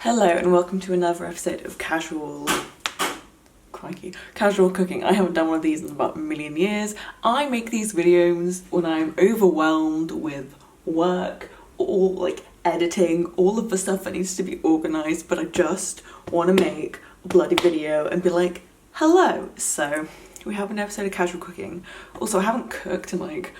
Hello and welcome to another episode of Casual Cooking. I haven't done one of these in about a million years. I make these videos when I'm overwhelmed with work or like editing, all of the stuff that needs to be organised, but I just want to make a bloody video and be like, hello. So we have an episode of Casual Cooking. Also, I haven't cooked in like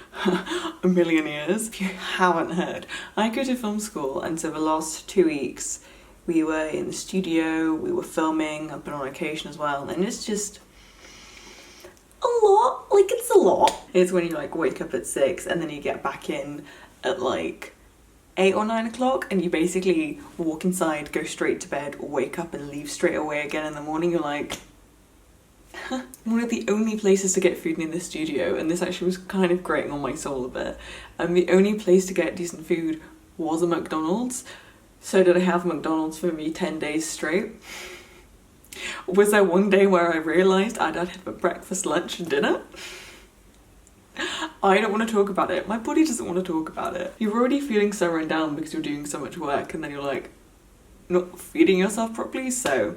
a million years. If you haven't heard, I go to film school, and so the last 2 weeks we were in the studio, we were filming, I've been on location as well, and it's just a lot. Like, it's a lot. It's when you like wake up at 6 and then you get back in at like 8 or 9 o'clock, and you basically walk inside, go straight to bed, wake up and leave straight away again in the morning. You're like, one of the only places to get food in the studio, and this actually was kind of grating on my soul a bit, and the only place to get decent food was a McDonald's. So did I have McDonald's for me 10 days straight? Was there one day where I realised I'd had for breakfast, lunch and dinner? I don't want to talk about it. My body doesn't want to talk about it. You're already feeling so run down because you're doing so much work, and then you're like not feeding yourself properly. So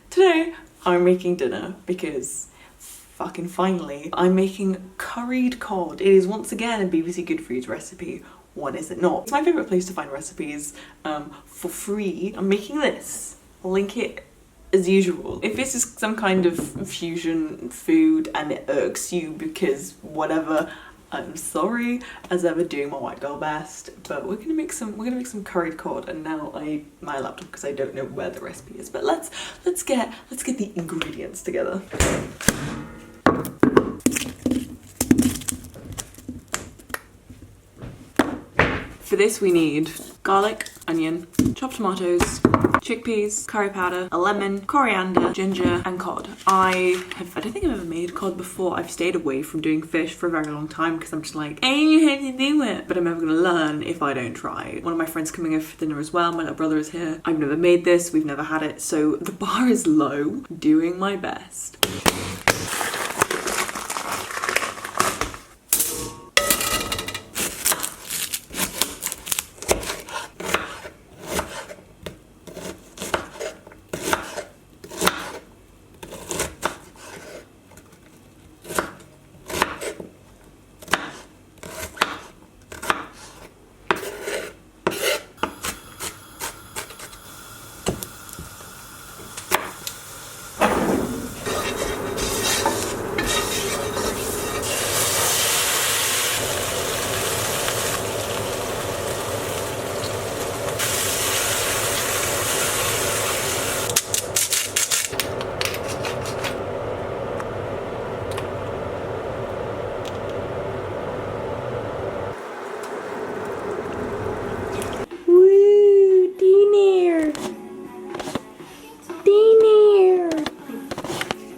today I'm making dinner because fucking finally I'm making curried cod. It is once again a BBC Good Foods recipe. When is it not? It's my favourite place to find recipes for free. I'm making this. I'll link it as usual. If this is some kind of fusion food and it irks you because whatever, I'm sorry, as ever doing my white girl best. But we're gonna make some curried cod, and now I need my laptop because I don't know where the recipe is. But let's get the ingredients together. For this we need garlic, onion, chopped tomatoes, chickpeas, curry powder, a lemon, coriander, ginger and cod. I don't think I've ever made cod before. I've stayed away from doing fish for a very long time because I'm just like, I don't know how to do it. But I'm never gonna learn if I don't try. One of my friends coming over for dinner as well. My little brother is here. I've never made this, we've never had it. So the bar is low, doing my best.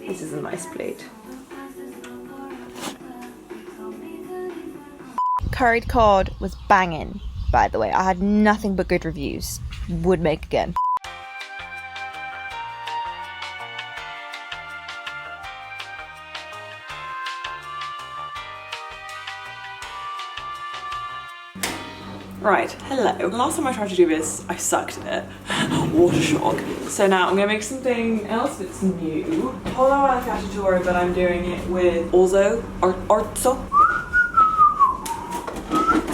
This is a nice plate. Curried cod was banging, by the way. I had nothing but good reviews. Would make again. Right, hello. Last time I tried to do this, I sucked at it. Water shock. So now I'm gonna make something else that's new. Although I like cacciatore, but I'm doing it with orzo. So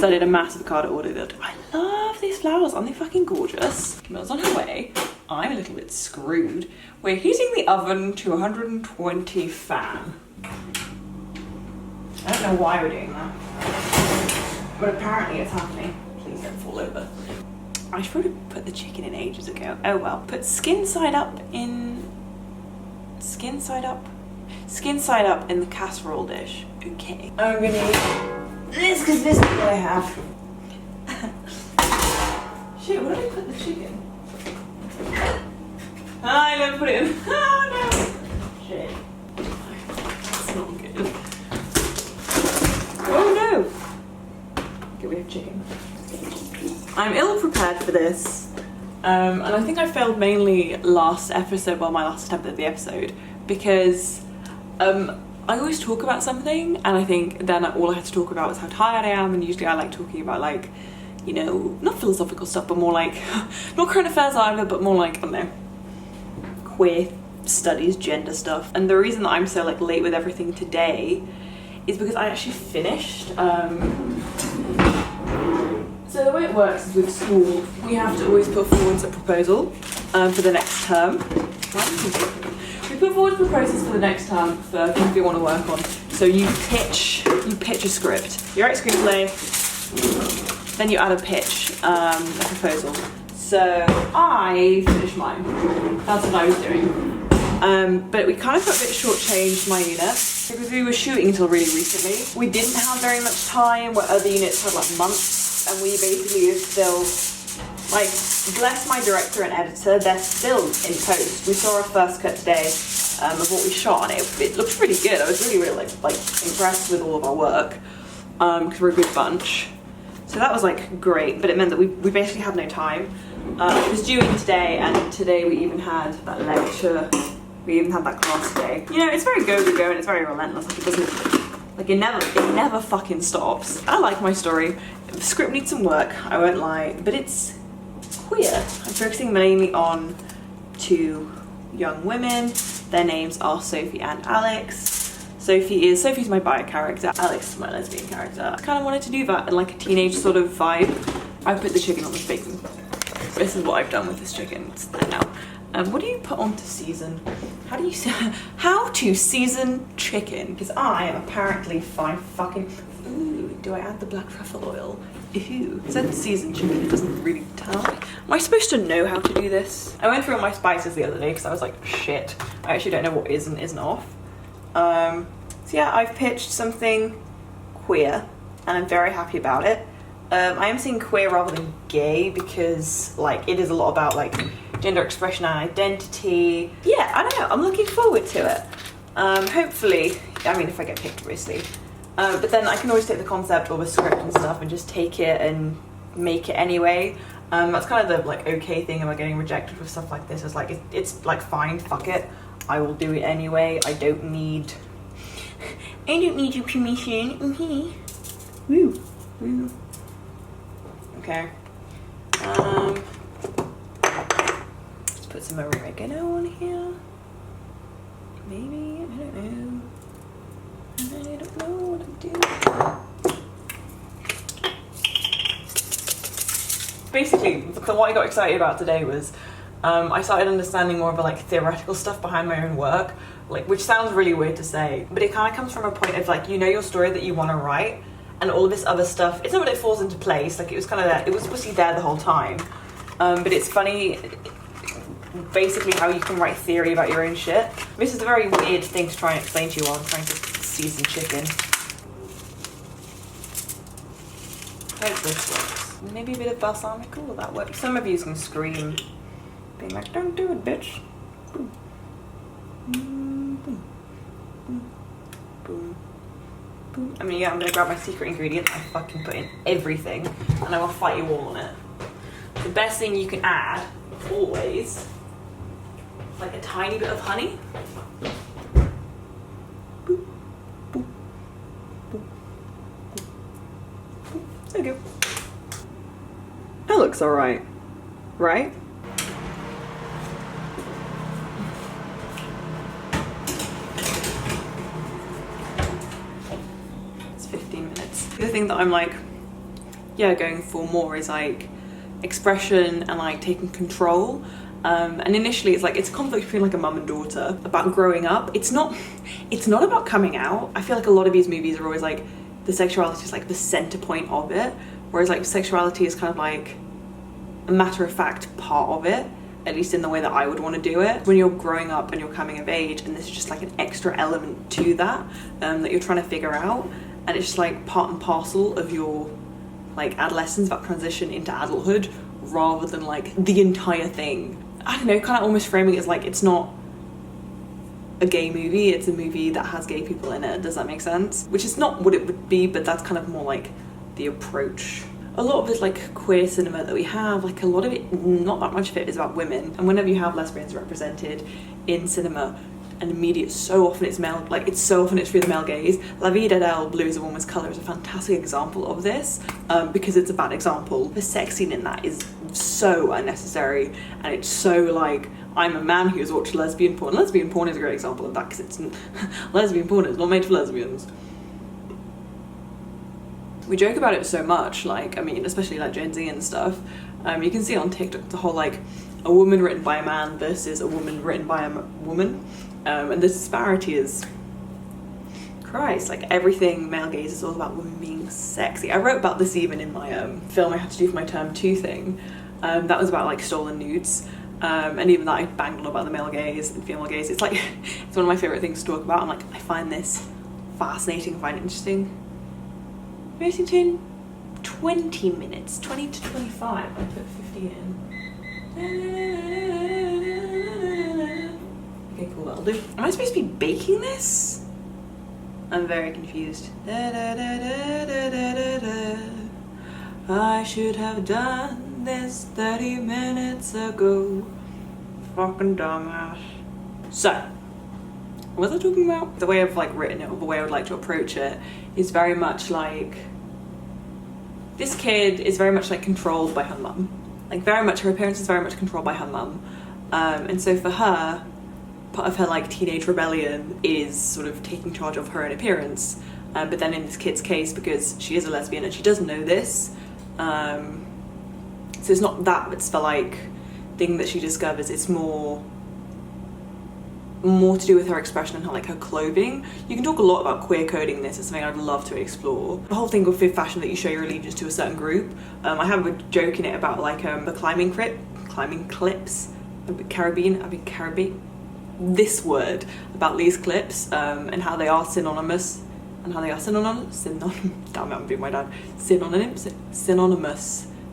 I did a massive avocado order that I love these flowers. Aren't they fucking gorgeous? Camille's on her way. I'm a little bit screwed. We're heating the oven to 120 fan. I don't know why we're doing that, but apparently it's happening. Please don't fall over. I should probably put the chicken in ages ago. Oh well. Put skin side up in the casserole dish. Okay. I'm gonna eat this because this is what I have. Shit, where did I put the chicken? I never put it in. Oh no! Shit. That's not good. Oh no! Okay, we have chicken. I'm ill prepared for this, and I think I failed mainly last episode, well, my last attempt at the episode, because I always talk about something and I think then all I had to talk about was how tired I am, and usually I like talking about like you know, not philosophical stuff, but more like, not current affairs either, but more like, I don't know, queer studies, gender stuff. And the reason that I'm so like late with everything today is because I actually finished. So the way it works is with school, we have to always put forward a proposal for the next term. We put forward proposals for the next term for things we want to work on. So you pitch a script. You write a screenplay, then you add a pitch, a proposal. So I finished mine. That's what I was doing. But we kind of got a bit shortchanged my unit because we were shooting until really recently. We didn't have very much time where other units had like months, and we basically are still, like, bless my director and editor, they're still in post. We saw our first cut today of what we shot, and it looked pretty good. I was really like impressed with all of our work because we're a good bunch. So that was like great, but it meant that we basically had no time. It was due in today, and today we even had that lecture. We even had that class today. You know, it's very go and it's very relentless. Like, it doesn't, like, it never fucking stops. I like my story. The script needs some work, I won't lie, but it's queer. I'm focusing mainly on 2 young women. Their names are Sophie and Alex. Sophie's my bi character, Alex is my lesbian character. I kind of wanted to do that in like a teenage sort of vibe. I put the chicken on the bacon. This is what I've done with this chicken. It's there now. What do you put on to season? How to season chicken? Because I am apparently fucking. Ooh, do I add the black truffle oil? Ooh. It said season chicken, it doesn't really tell me. Am I supposed to know how to do this? I went through all my spices the other day because I was like, shit, I actually don't know what is and isn't off. So yeah, I've pitched something queer and I'm very happy about it. I am saying queer rather than gay because like it is a lot about like gender expression and identity. Yeah, I don't know, I'm looking forward to it. Hopefully, I mean if I get picked obviously. But then I can always take the concept or the script and stuff and just take it and make it anyway. That's kind of the like okay thing about getting rejected with stuff like this. Is like it's like fine, fuck it, I will do it anyway. I don't need your permission. Woo. Woo. Okay. Let's put some oregano on here. Maybe, I don't know. I don't know what I'm doing. Basically, what I got excited about today was I started understanding more of the like theoretical stuff behind my own work, like which sounds really weird to say, but it kind of comes from a point of like, you know, your story that you want to write, and all of this other stuff. It's not that it falls into place. Like it was kind of there. It was supposed to be there the whole time, but it's funny. Basically, how you can write theory about your own shit. This is a very weird thing to try and explain to you while I'm trying to season chicken. Hope this works. Maybe a bit of balsamic. Will that work? Some of you can scream, being like, "Don't do it, bitch." Boom. Boom. Boom. Boom. Boom. I mean, yeah, I'm gonna grab my secret ingredient. I fucking put in everything, and I will fight you all on it. The best thing you can add, always, like a tiny bit of honey. Boop, boop, boop, boop. There we go. That looks alright, right? It's 15 minutes. The thing that I'm like, yeah, going for more is like expression and like taking control. And initially it's like, it's a conflict between like a mum and daughter about growing up. It's not about coming out. I feel like a lot of these movies are always like, the sexuality is like the center point of it. Whereas like sexuality is kind of like a matter of fact part of it, at least in the way that I would want to do it. When you're growing up and you're coming of age, and this is just like an extra element to that, that you're trying to figure out. And it's just like part and parcel of your like adolescence, that transition into adulthood, rather than like the entire thing. I don't know, kind of almost framing it as like, it's not a gay movie, it's a movie that has gay people in it. Does that make sense? Which is not what it would be, but that's kind of more like the approach. A lot of this like queer cinema that we have, like a lot of it, not that much of it is about women. And whenever you have lesbians represented in cinema, and immediate. So often it's male, like it's so often it's through the male gaze. La Vida del Blue is a Woman's Colour is a fantastic example of this, because it's a bad example. The sex scene in that is so unnecessary, and it's so like, I'm a man who has watched lesbian porn. Lesbian porn is a great example of that, because it's lesbian porn is not made for lesbians. We joke about it so much, like, I mean, especially like Gen Z and stuff. You can see on TikTok the whole like a woman written by a man versus a woman written by a woman, and the disparity is, Christ, like everything male gaze is all about women being sexy. I wrote about this even in my film I had to do for my term 2 thing. That was about like stolen nudes, and even that I banged on about the male gaze and female gaze. It's like it's one of my favorite things to talk about. I'm like, I find this fascinating, I find it interesting. We're in 20 minutes, 20 to 25. I put 50 in. Okay, cool, that'll do. Am I supposed to be baking this? I'm very confused. I should have done this 30 minutes ago. Fucking dumbass. So, what was I talking about? The way I've like written it, or the way I would like to approach it, is very much like, this kid is very much like controlled by her mum. Like very much, her appearance is very much controlled by her mum. And so for her, part of her like teenage rebellion is sort of taking charge of her own appearance. But then in this kid's case, because she is a lesbian and she doesn't know this, so it's not that, it's the like thing that she discovers, it's more to do with her expression and her, like her clothing. You can talk a lot about queer coding this. It's something I'd love to explore. The whole thing of fashion that you show your allegiance to a certain group. I have a joke in it about like the climbing clips, Caribbean, this word about these clips, and how they are synonymous, damn it, I'm being my dad. Synonymous.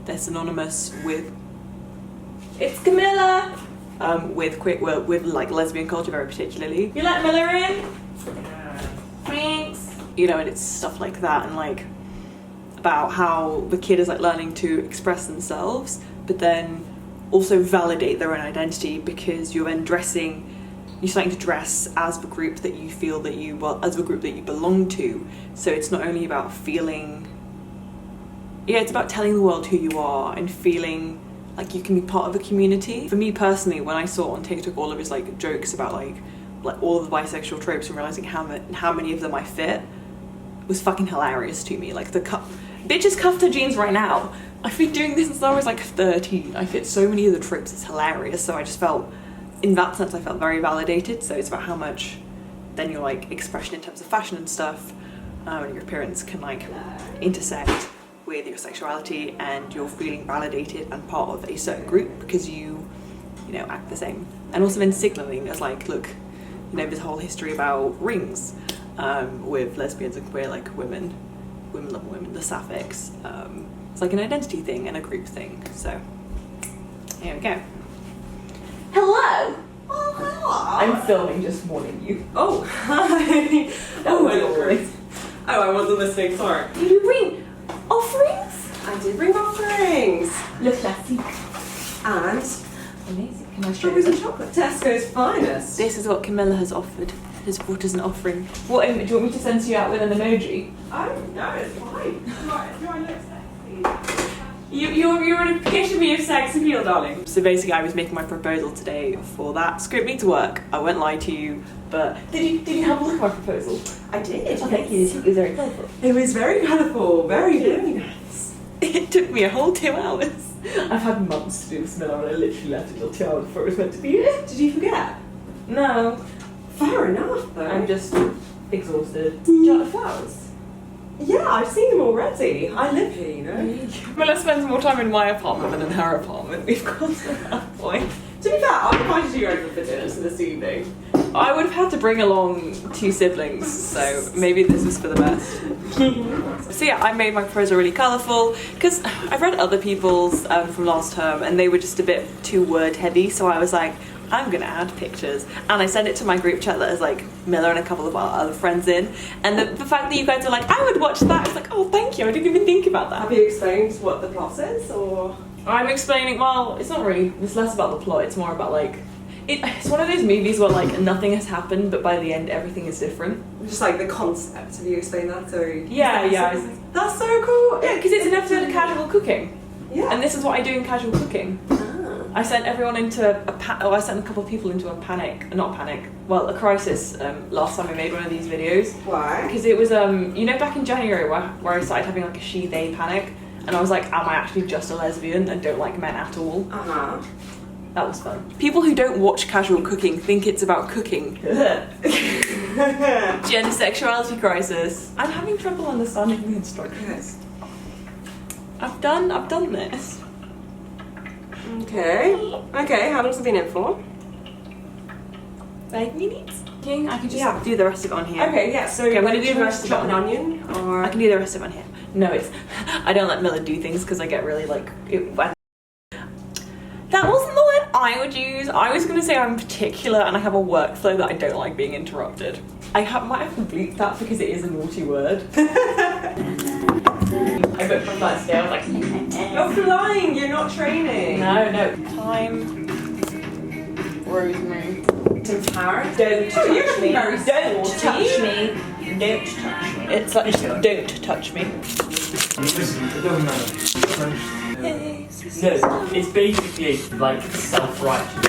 They're synonymous with, it's Camilla. With like lesbian culture very particularly. You let Miller in? Yeah. Thanks. You know, and it's stuff like that, and like about how the kid is like learning to express themselves, but then also validate their own identity, because you're then you're starting to dress as the group that you feel that as the group that you belong to. So it's not only about feeling, it's about telling the world who you are and feeling like you can be part of a community. For me personally, when I saw on TikTok all of his like jokes about like all of the bisexual tropes and realizing how many of them I fit, was fucking hilarious to me. Like bitches cuffed her jeans right now. I've been doing this since I was like 13. I fit so many of the tropes, it's hilarious. So I just felt, in that sense, I felt very validated. So it's about how much then your like expression in terms of fashion and stuff, and your appearance can like intersect with your sexuality, and you're feeling validated and part of a certain group because you act the same. And also then signaling as like, look, there's a whole history about rings with lesbians and queer like women love women, the sapphics. It's like an identity thing and a group thing. So here we go. Hello. Oh, hello. I'm filming, just warning you. Oh, hi. Oh my god. Oh, I wasn't listening, sorry. Did you bring offerings? I did bring offerings. Le classique. And Amazing. Can I show strawberries you? and chocolate. Tesco's finest. This is what Camilla has offered. Has brought as an offering. What, do you want me to send you out with an emoji? Oh, no, it's fine. Do I look sexy? You're an epitome of sex appeal, darling. So basically I was making my proposal today for that. Script me to work. I won't lie to you, but did you have a look at my proposal? I did. Oh, thank you. It was very colourful. It was very colourful. Very, very nice. It took me a whole 2 hours. I've had months to do this, and I literally left it till 2 hours before it was meant to be here. Did you forget? No. Fair enough, though. I'm just exhausted. Do you like the flowers? Yeah, I've seen them already. I live here, you know. Milla spends more time in my apartment than in her apartment. We've got to that point. To be fair, I invited you over for dinner this evening. I would have had to bring along 2 siblings, so maybe this was for the best. So yeah, I made my proposal really colourful, because I've read other people's from last term, and they were just a bit too word heavy, so I was like, I'm gonna add pictures. And I sent it to my group chat that has like Miller and a couple of our other friends in, and the fact that you guys were like, I would watch that, I was like, oh thank you, I didn't even think about that. Have you explained what the plot is, or? I'm explaining, well, it's not really, it's less about the plot, it's more about like, It's one of those movies where like nothing has happened, but by the end everything is different. Just like the concept. Have you explained that? So Yeah. That's so cool. Yeah, because it's an episode of casual cooking. Yeah. And this is what I do in casual cooking. I sent everyone into I sent a couple of people into a a crisis last time I made one of these videos. Why? Because it was, you know, back in January where I started having like a she-they panic, and I was like, am I actually just a lesbian and don't like men at all? Uh-huh. That was fun. People who don't watch casual cooking think it's about cooking. Gender sexuality crisis. I'm having trouble understanding the instructions. I've done this. Okay. Okay, how long has it been in for? 5 minutes? Okay, I can just do the rest of it on here. Okay, yeah, so I'm going to do the rest of it chop on an onion, or... I can do the rest of it on here. No, I don't let Miller do things because I get really like... That wasn't the word I would use. I was going to say I'm particular and I have a workflow that I don't like being interrupted. Might have to bleep that because it is a naughty word. I booked my first day, I was like... You're flying, you're not training. No. Thyme. Rosemary. Some carrot. Don't touch me. Very Don't sporty. touch me. Don't touch me. It's like, don't touch me. Listen, it doesn't matter. No, it's basically like self-righteous.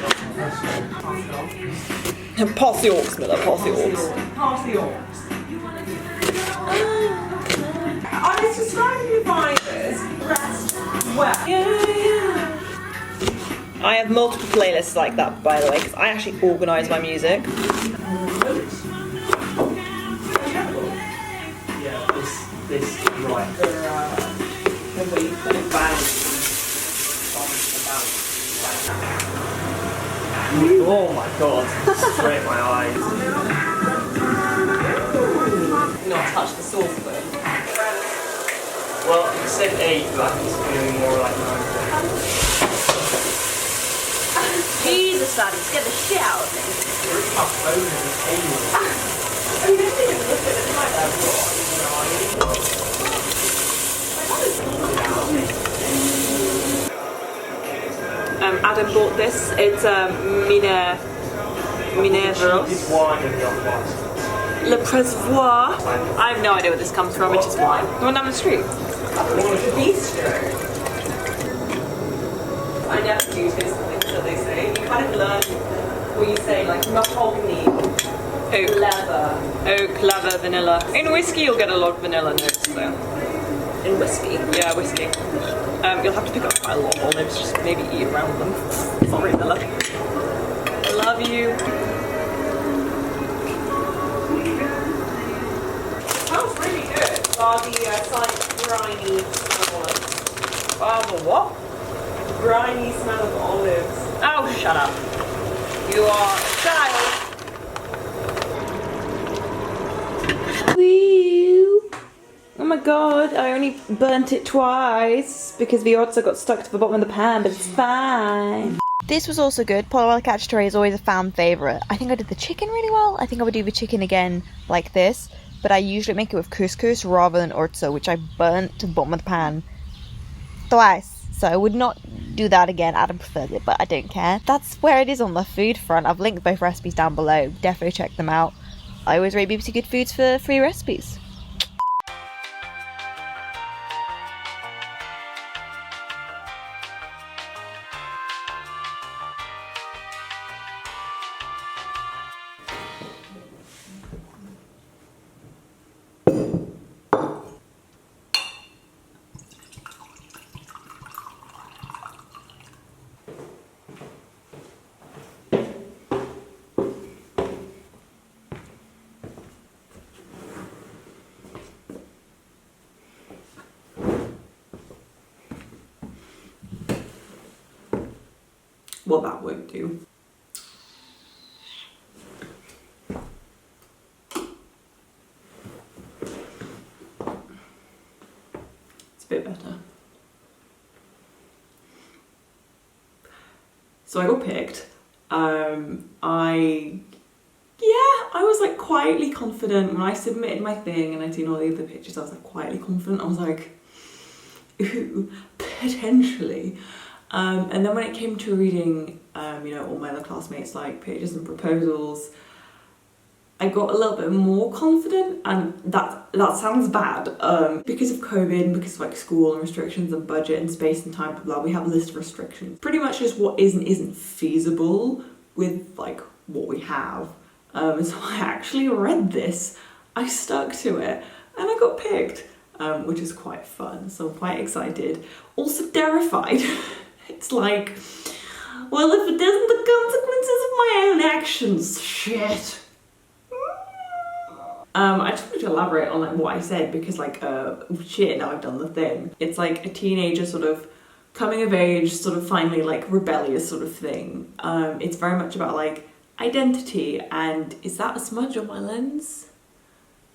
Pass the orcs, Miller, pass the orcs. Pass the orcs. I was describing the fibers rest well. Yeah. I have multiple playlists like that, by the way, because I actually organise my music. Yeah, this right. The way you put it back. Oh my god, straight in my eyes. Not touch the sauce though. Well, it said 8, but it's feeling more like 9. Jesus, Daddy, get the shit out of me. You're a tough bone in the table. I mean, I didn't even look at it like that. Adam bought this. It's Minervaros. It's wine in the other Le Preservoir. I have no idea where this comes from, it's just wine. The one down the street. Bistro. I never do taste the things that they say. You kind of learn what you say, like mahogany, Oak, leather, vanilla. In whiskey you'll get a lot of vanilla notes though. in whiskey. Yeah, whiskey. You'll have to pick up quite a lot of olives, just maybe eat around them. Sorry, Miller. I love you. Smells really good. Bar the slight briny smell of olives. The what? Briny smell of olives. Oh, shut up. You are a child. Oh my god, I only burnt it twice because the odds got stuck to the bottom of the pan, but it's fine. This was also good. Polywella cacciatore is always a fan favourite. I think I did the chicken really well. I think I would do the chicken again like this, but I usually make it with couscous rather than orzo, which I burnt to the bottom of the pan twice. So I would not do that again. Adam prefers it, but I don't care. That's where it is on the food front. I've linked both recipes down below. Definitely check them out. I always rate BBC Good Foods for free recipes. Well, that won't do. It's a bit better. So I got picked. I was like quietly confident when I submitted my thing and I'd seen all the other pictures. I was like quietly confident. I was like, ooh, potentially. And then when it came to reading, you know, all my other classmates like pages and proposals, I got a little bit more confident, and that sounds bad. Because of COVID and because of like school and restrictions and budget and space and time, blah blah, we have a list of restrictions. Pretty much just what isn't feasible with like what we have. And so I actually read this. I stuck to it and I got picked, which is quite fun. So I'm quite excited. Also terrified. It's like, well, if it isn't the consequences of my own actions, shit. I just wanted to elaborate on like what I said because like shit, now I've done the thing. It's like a teenager sort of coming of age, sort of finally like rebellious sort of thing. It's very much about like identity, and is that a smudge on my lens?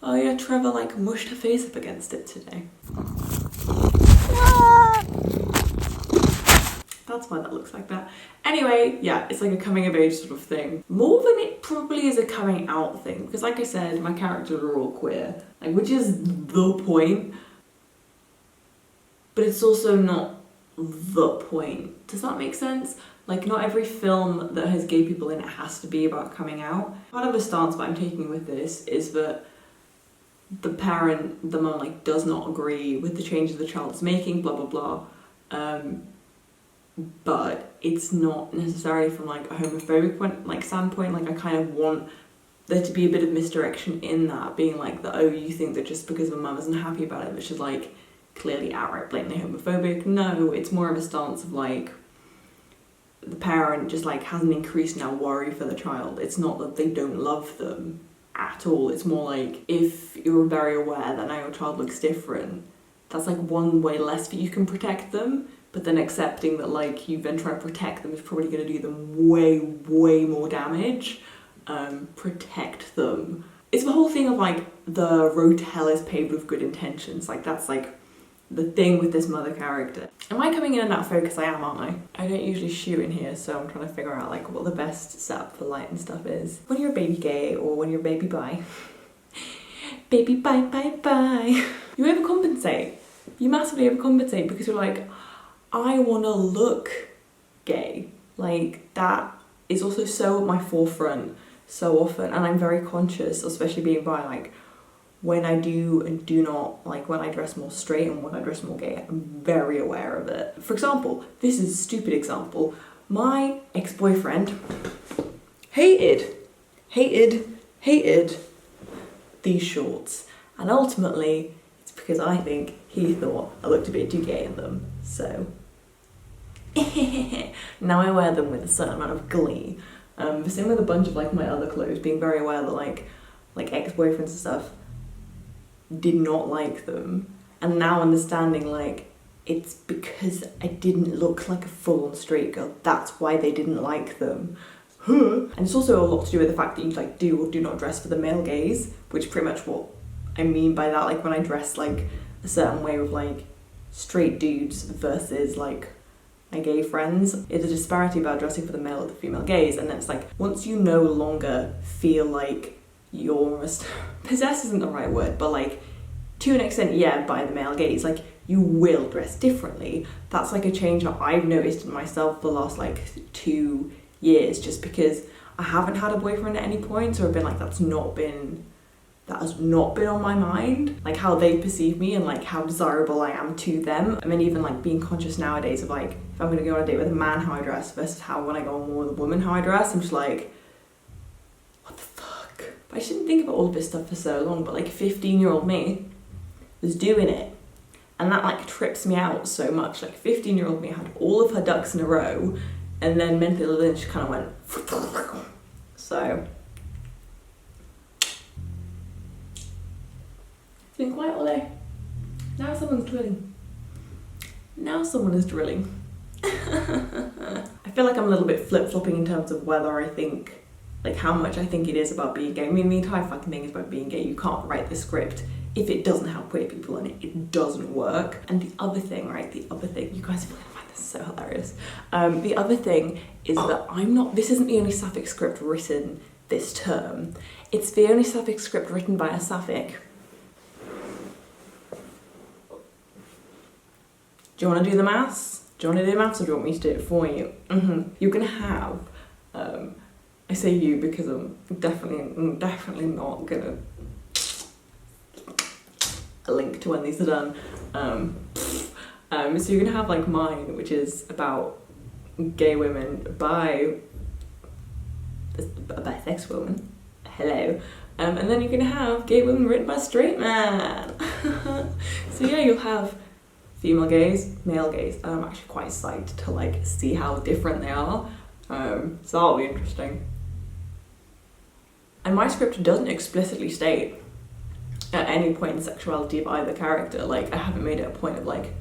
Oh yeah, Trevor like mushed her face up against it today. That's why that looks like that. Anyway, yeah, it's like a coming of age sort of thing. More than it probably is a coming out thing, because like I said, my characters are all queer, like, which is the point, but it's also not the point. Does that make sense? Like, not every film that has gay people in it has to be about coming out. Part of the stance that I'm taking with this is that the parent, the mum, like, does not agree with the changes the child is making, blah, blah, blah. But it's not necessarily from, like, a homophobic standpoint. Like, I kind of want there to be a bit of misdirection in that, being like, oh, you think that just because the mum isn't happy about it, which is, like, clearly outright blatantly homophobic. No, it's more of a stance of, like, the parent just, like, has an increased now worry for the child. It's not that they don't love them at all. It's more like, if you're very aware that now your child looks different, that's, like, one way less that you can protect them. But then accepting that, like, you've been trying to protect them is probably going to do them way, way more damage. Protect them. It's the whole thing of, like, the road to hell is paved with good intentions. Like, that's, like, the thing with this mother character. Am I coming in and out of focus? I am, aren't I? I don't usually shoot in here, so I'm trying to figure out, like, what the best setup for light and stuff is. When you're a baby gay, or when you're a baby bi. Baby bye, bye, bye. You overcompensate. You massively overcompensate because you're like, I want to look gay. Like, that is also so at my forefront so often, and I'm very conscious, especially being bi, like, when I do and do not, like, when I dress more straight and when I dress more gay, I'm very aware of it. For example, this is a stupid example, my ex-boyfriend hated these shorts, and ultimately it's because I think he thought I looked a bit too gay in them. So now I wear them with a certain amount of glee. The same with a bunch of, like, my other clothes, being very aware that like ex-boyfriends and stuff did not like them, and now understanding, like, it's because I didn't look like a full-on straight girl. That's why they didn't like them. And it's also a lot to do with the fact that you, like, do or do not dress for the male gaze, which pretty much what I mean by that. Like, when I dress, like, a certain way with, like, straight dudes versus, like, my gay friends, it's a disparity about dressing for the male or the female gaze. And then it's like, once you no longer feel like you're almost possessed isn't the right word, but, like, to an extent, yeah, by the male gaze, like, you will dress differently. That's, like, a change that I've noticed in myself the last, like, 2 years, just because I haven't had a boyfriend at any point, so I've been like, that has not been on my mind, like, how they perceive me and, like, how desirable I am to them. And then even, like, being conscious nowadays of, like, if I'm gonna go on a date with a man, how I dress, versus how when I go on more with a woman, how I dress, I'm just like, what the fuck? But I didn't think about all of this stuff for so long, but, like, 15-year-old me was doing it, and that, like, trips me out so much. Like, 15-year-old me had all of her ducks in a row, and then mentally then she kind of went, so it's been quiet all day. Now someone's drilling. Now someone is drilling. I feel like I'm a little bit flip-flopping in terms of whether I think, like, how much I think it is about being gay. I mean, the entire fucking thing is about being gay. You can't write the script if it doesn't have queer people in it. It doesn't work. And the other thing, right, you guys are gonna find this so hilarious. The other thing is that this isn't the only sapphic script written this term. It's the only sapphic script written by a sapphic. Do you want to do the maths? Do you want to do the maths or do you want me to do it for you? You're gonna have, I say you because I'm definitely not gonna a link to when these are done. So you're gonna have like mine, which is about gay women by a bisexual woman. Hello. And then you're gonna have gay women written by straight man. So yeah, you'll have female gays, male gays, and I'm actually quite psyched to like see how different they are. So that'll be interesting. And my script doesn't explicitly state at any point in sexuality of either character. Like, I haven't made it a point of like,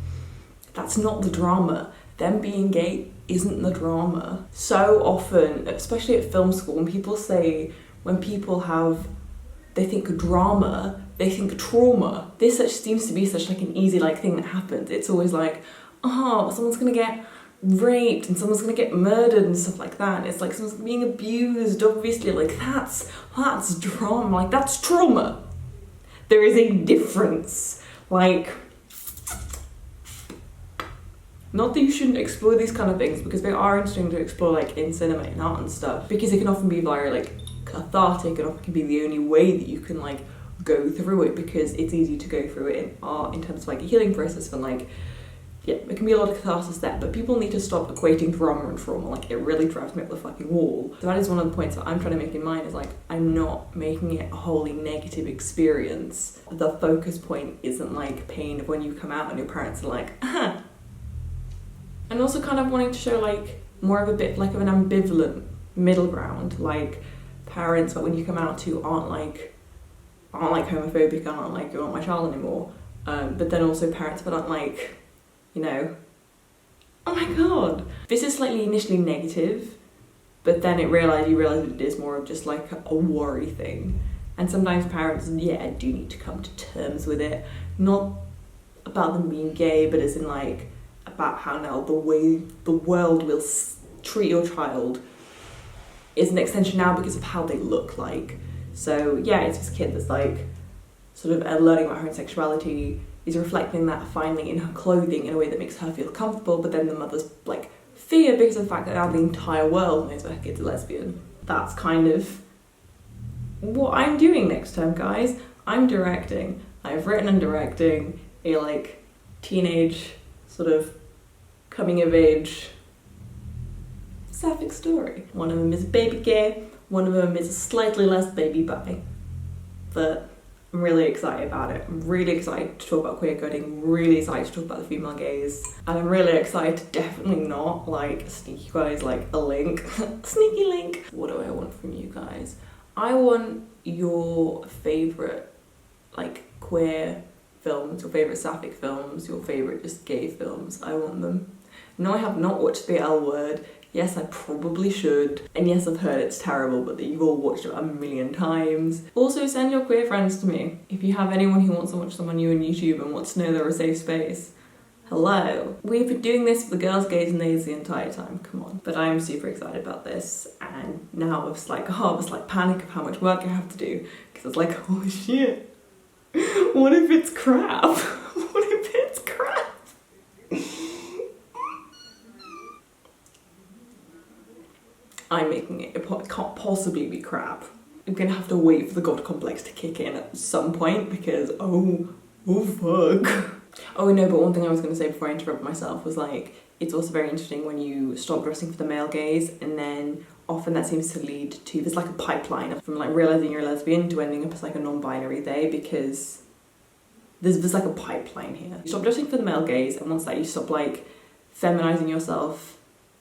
that's not the drama. Them being gay isn't the drama. So often, especially at film school, when people they think drama, they think trauma. This seems to be such like an easy like thing that happens. It's always like, oh, someone's gonna get raped and someone's gonna get murdered and stuff like that. And it's like someone's being abused, obviously, like that's drama, like that's trauma. There is a difference. Like, not that you shouldn't explore these kind of things, because they are interesting to explore like in cinema and art and stuff, because it can often be very like cathartic and often can be the only way that you can like go through it, because it's easy to go through it in art in terms of like a healing process, and like, yeah, it can be a lot of catharsis there, but people need to stop equating drama and trauma. Like, it really drives me up the fucking wall. So that is one of the points that I'm trying to make in mine, is like, I'm not making it a wholly negative experience. The focus point isn't like pain of when you come out and your parents are like, aha. And also kind of wanting to show like more of a bit like of an ambivalent middle ground, like parents that when you come out to aren't like homophobic, aren't like, you're not my child anymore, but then also parents that aren't like, you know, oh my god, this is slightly initially negative, but then you realise that it is more of just like a worry thing. And sometimes parents, yeah, do need to come to terms with it, not about them being gay, but as in like about how now the way the world will treat your child is an extension now because of how they look like. So yeah, it's this kid that's like sort of learning about her own sexuality, is reflecting that finally in her clothing in a way that makes her feel comfortable, but then the mother's like fear because of the fact that now the entire world knows that her kid's a lesbian. That's kind of what I'm doing next term, guys. I'm directing. I've written and directing a like teenage sort of coming of age sapphic story. One of them is a baby gay, one of them is a slightly less baby bi. But I'm really excited about it. I'm really excited to talk about queer coding, I'm really excited to talk about the female gaze, and I'm really excited to definitely not like sneak you guys like a link. Sneaky link. What do I want from you guys? I want your favourite like queer films, your favourite sapphic films, your favourite just gay films. I want them. No, I have not watched The L Word. Yes, I probably should. And yes, I've heard it's terrible, but that you've all watched it a million times. Also, send your queer friends to me. If you have anyone who wants to watch someone new on YouTube and wants to know they're a safe space, hello. We've been doing this for the girls, gays and nays the entire time, come on. But I'm super excited about this, and now it's like, this like panic of how much work I have to do, because it's like, oh shit, what if it's crap? What if it's crap? I'm making it, it can't possibly be crap. I'm gonna have to wait for the god complex to kick in at some point, because oh fuck. Oh no, but one thing I was gonna say before I interrupt myself was like, it's also very interesting when you stop dressing for the male gaze, and then often that seems to lead to, there's like a pipeline from like realising you're a lesbian to ending up as like a non-binary they, because there's like a pipeline here. You stop dressing for the male gaze, and once that you stop like feminizing yourself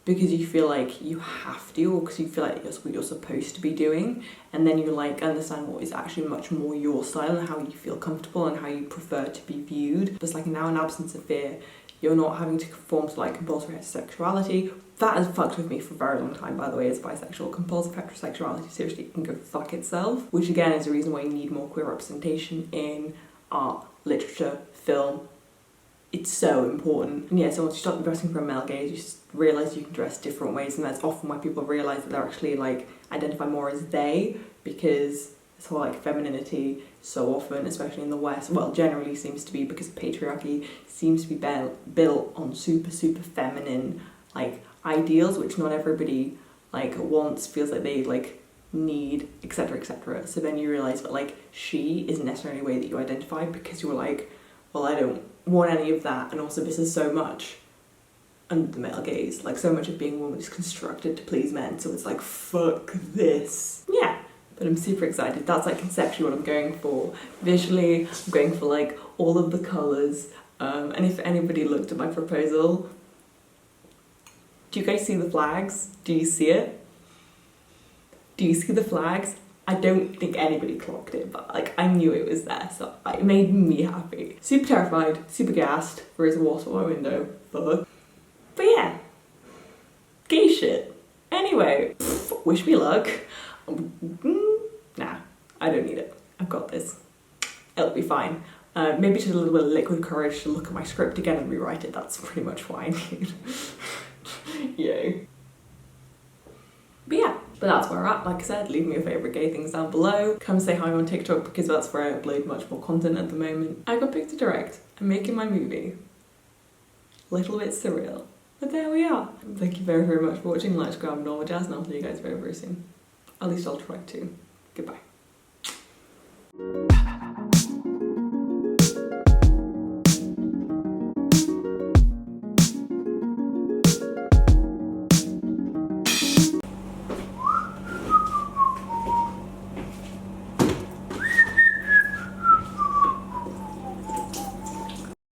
because you feel like you have to, or because you feel like that's what you're supposed to be doing, and then you like understand what is actually much more your style and how you feel comfortable and how you prefer to be viewed. There's like now an absence of fear. You're not having to conform to like compulsory heterosexuality. That has fucked with me for a very long time, by the way, as bisexual. Compulsive heterosexuality, seriously, it can go fuck itself. Which again is the reason why you need more queer representation in art, literature, film. It's so important. And yeah, so once you stop dressing for a male gaze, you just realise you can dress different ways, and that's often why people realise that they're actually like identify more as they, because this whole like femininity so often, especially in the West, well, generally seems to be, because patriarchy seems to be built on super feminine like ideals, which not everybody like wants, feels like they like need, etc, etc. So then you realize that like she isn't necessarily a way that you identify, because you're like, well, I don't want any of that, and also this is so much under the male gaze, like so much of being a woman is constructed to please men, so it's like fuck this. Yeah, but I'm super excited. That's like conceptually what I'm going for. Visually, I'm going for like all of the colours, and if anybody looked at my proposal, do you guys see the flags? Do you see it? Do you see the flags? I don't think anybody clocked it, but like I knew it was there, so it made me happy. Super terrified, super gassed. There is a wasp on my window. Fuck. But yeah, gay shit. Anyway, wish me luck. Nah, I don't need it. I've got this. It'll be fine. Maybe just a little bit of liquid courage to look at my script again and rewrite it. That's pretty much what I need. Yay. But yeah, but that's where we're at. Like I said, leave me your favourite gay things down below. Come say hi on TikTok, because that's where I upload much more content at the moment. I got picked to direct. I'm making my movie. Little bit surreal. But there we are. Thank you very much for watching. Like, subscribe, and all the jazz, and I'll see you guys very soon. At least I'll try to. Goodbye.